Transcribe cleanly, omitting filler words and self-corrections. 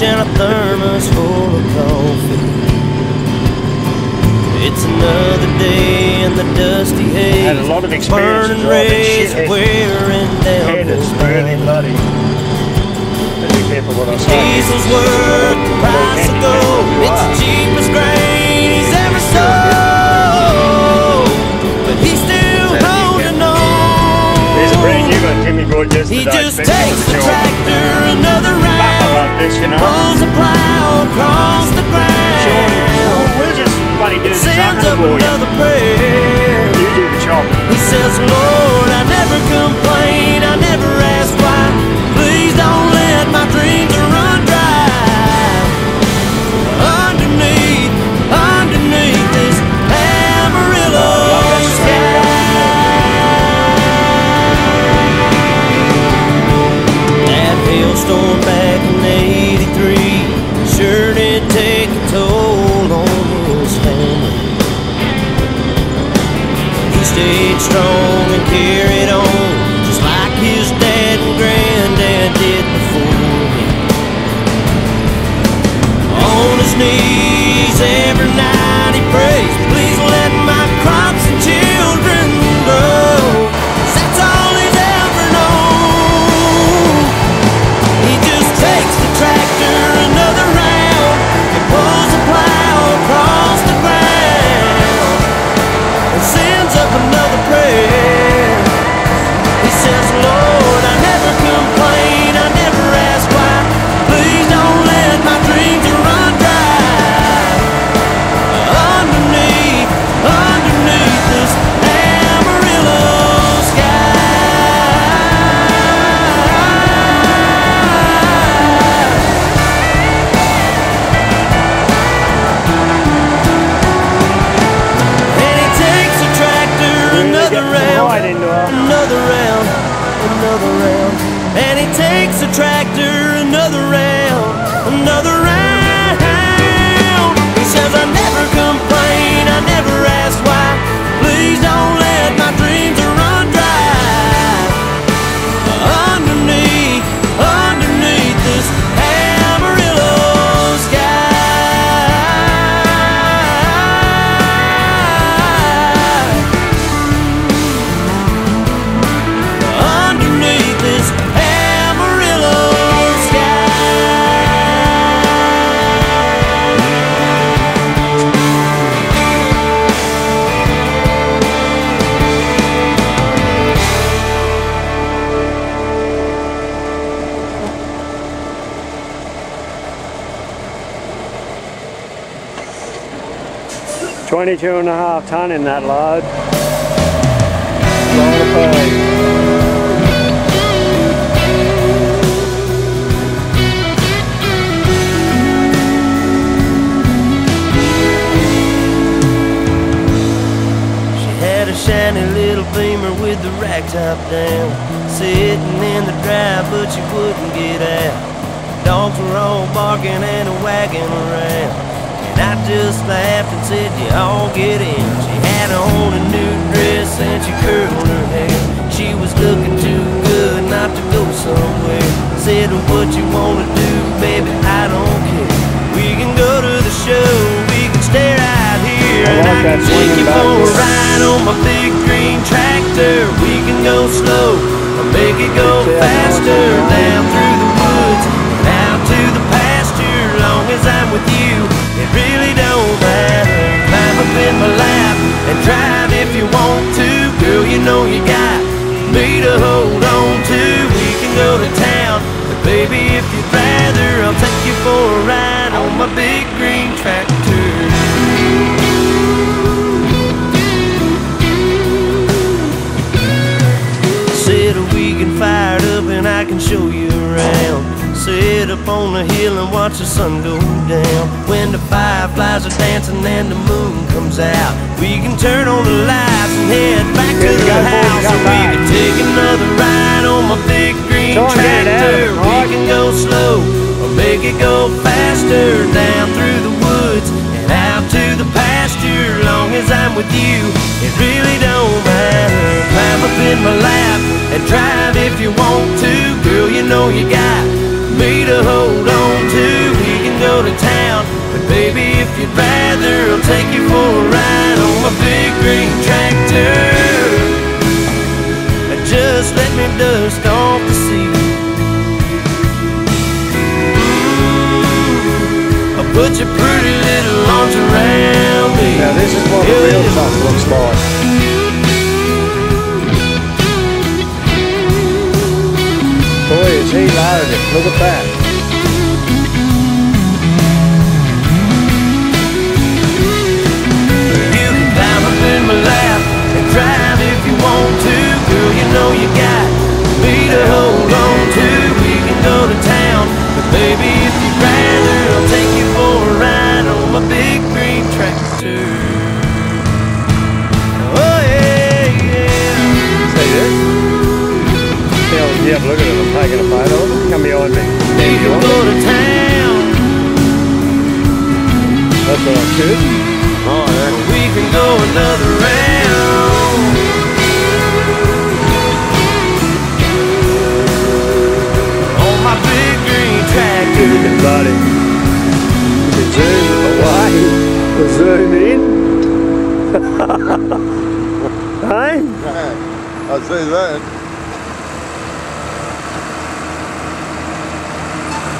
and a thermos full of coffee. It's another day in the dusty haze. Had a lot of experience burning rays wearing down head is his really bloody. Be careful what I say. Diesel's worth the price of gold. It's the cheapest grain he's ever sold, but he's still holding on. There's a brand new one Jimmy brought yesterday. He just takes the tractor another round, like this, you know. pulls the plow across the ground. We'll just bloody do the Sends up trucking for you. another prayer. You do the chopping. He says, Lord, I never complain, I never ask why. Please don't let my dreams run dry. Underneath this Amarillo sky. That hailstorm back in '83 sure did take a toll on his family. He stayed strong and carried on, just like his dad and granddad did before him. On his knees every night he prays, please let my crops and children grow. 'Cause that's all he's ever known. He just takes the tractor another round and pulls the plow across the ground and sends up another prayer. He says, Lord, I never complain, I never ask why. Please don't let my dreams run dry. Underneath this Amarillo sky. And he takes a tractor another round, another round, another round. And he takes a tractor another round, another round. He says, I never complain, I never ask why. Please don't let my dreams run dry. Underneath this Amarillo sky. Underneath this Amarillo sky. 22.5 ton in that load. Lot of feed. She had a shiny little Beamer with the rack top down, sitting in the drive, but she wouldn't get out. Dogs were all barking and wagging around. And I just laughed and said, you all get in. She had on a new dress and she curled her hair. She was looking too good not to go somewhere. Said, what you wanna do, baby, I don't care. We can go to the show, we can stay right here, and I can take you for a ride on my big green tractor. We can go slow or make it go faster, down through the woods, out to the pasture. Long as I'm with you, it really don't matter. Climb up in my lap and drive if you want to. Girl, you know you got me to hold on to. We can go to town, but baby, if you'd rather, I'll take you for a ride on my big green tractor. Said we can fire it up and I can show you around. Sit up on the hill and watch the sun go down. When the fireflies are dancing and the moon comes out, we can turn on the lights and head back to the house. Or we can take another ride on my big green tractor. We can go slow or make it go faster, down through the woods and out to the pasture. Long as I'm with you, it really don't matter. Climb up in my lap and drive if you want to. Girl, you know you got me to hold on to. go to town. But baby, if you'd rather, I'll take you for a ride on my big green tractor. Just let me dust off the seat. I'll put your pretty little arms around me. Now this is what a real truck looks like. Boy, is he loaded. Look at that. You can climb up in my lap and drive if you want to. Girl, you know you got me to hold on to. We can go to town, but baby, if you'd rather, I'll take you for a ride on my big green tractor. Oh yeah, yeah. See this? Yeah, look at it. I'm taking a photo of it. Come behind me. We can go to town. That's what I should. Oh, yeah. We can go another round. On my big green tractor. Look at buddy. You can zoom away. Zoom in. Hey? Yeah, I see that.